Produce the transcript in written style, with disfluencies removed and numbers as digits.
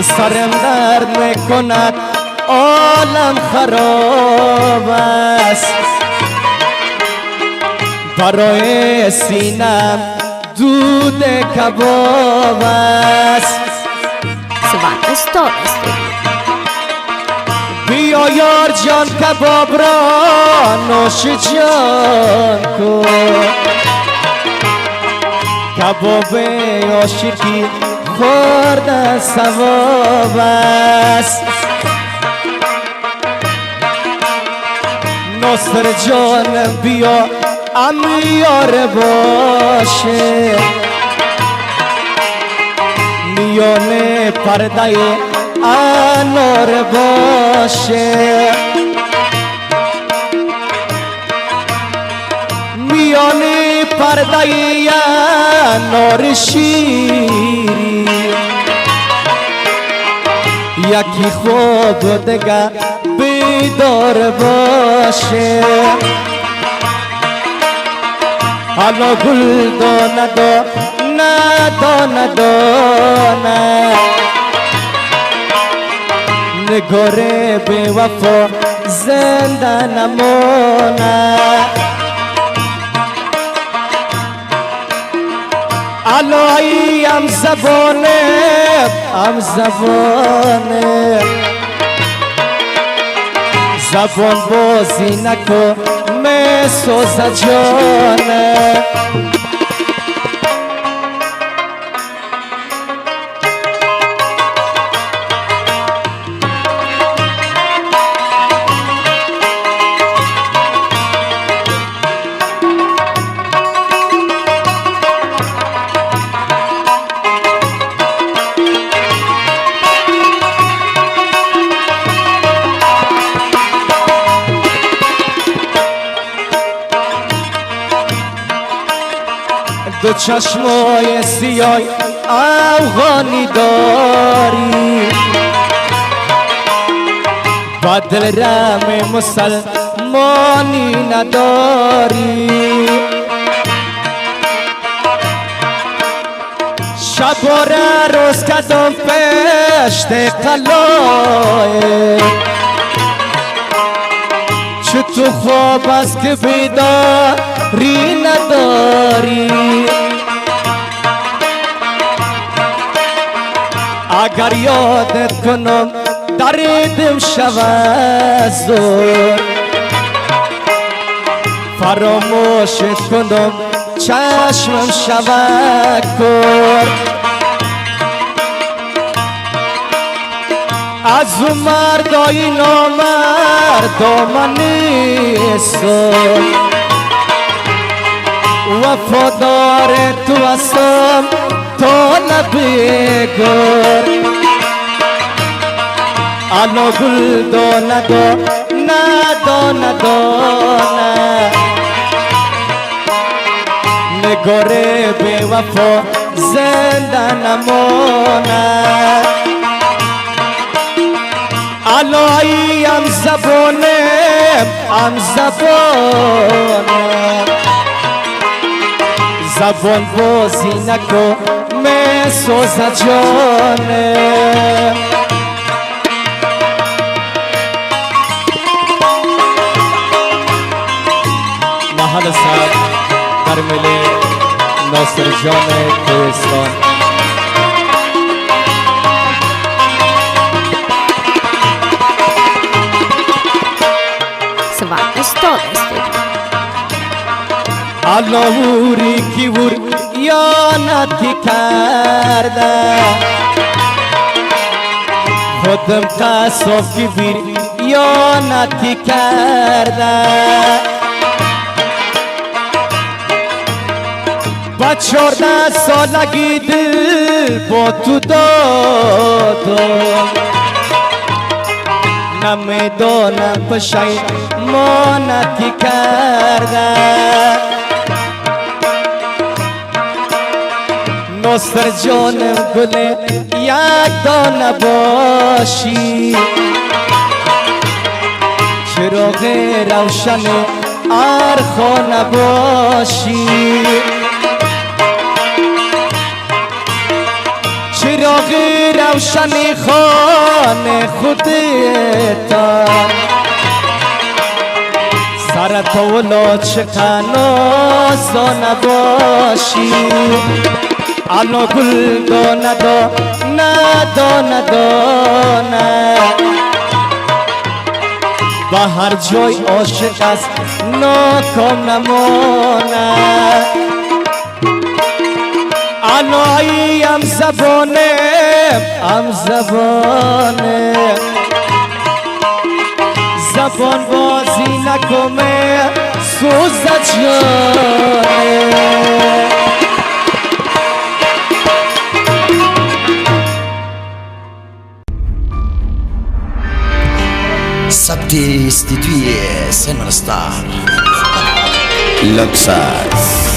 سرم درد میکند عالم خراب است برای سینم دود کباب است بیا یار جان کباب را نوش جان کن کباب عاشقی خوردن ثواب است نصر جان بیا امیار باشه میان پرده انار باشه میان پرده انار شیری یکی خوب دگه بیدار باشه حالا گل دانه دانه دانه نگاره به وفا زنده نمونه علایی هم زبانه زبان بازی نکن میسوز جانه دو چشمای سیاه افغانی داری با دل رم مسلمانی نداری شب و روز کدام پشت قلای چه تو خواب است که بیداری نداری اگر یادت کنم دردم شود زور فراموشت کنم چشمم شود کور از اون مردای نامردم نیستم وفادار تو هستم تا نبگور انا گل دانه دانه دانه نگاره به وفا زنده نمونه علایی هم زبانه زبان بازی نکن میسوز جانه محل صاحب در ملی ناصر جان کوهستان اللهوری کی ور یا نتی کرده خودم تصاف کی بیر یا نتی کرده با 14 سالگی دل با تو دادم نمیدانم پشیمانتی کرده نصر جانم گله یک دانه باشی چراغ روشن هر خانه باشی چراغ روشنی خانه خودتا سر طولو چکانو سونا باشی آنو گل دو ندو ندو ندو نه و هر جای عاشق است ناکام نمونه آنایی هم زبانه زبان بازی نکنه سوزد جانه Sabti istituie Senor Star Luxus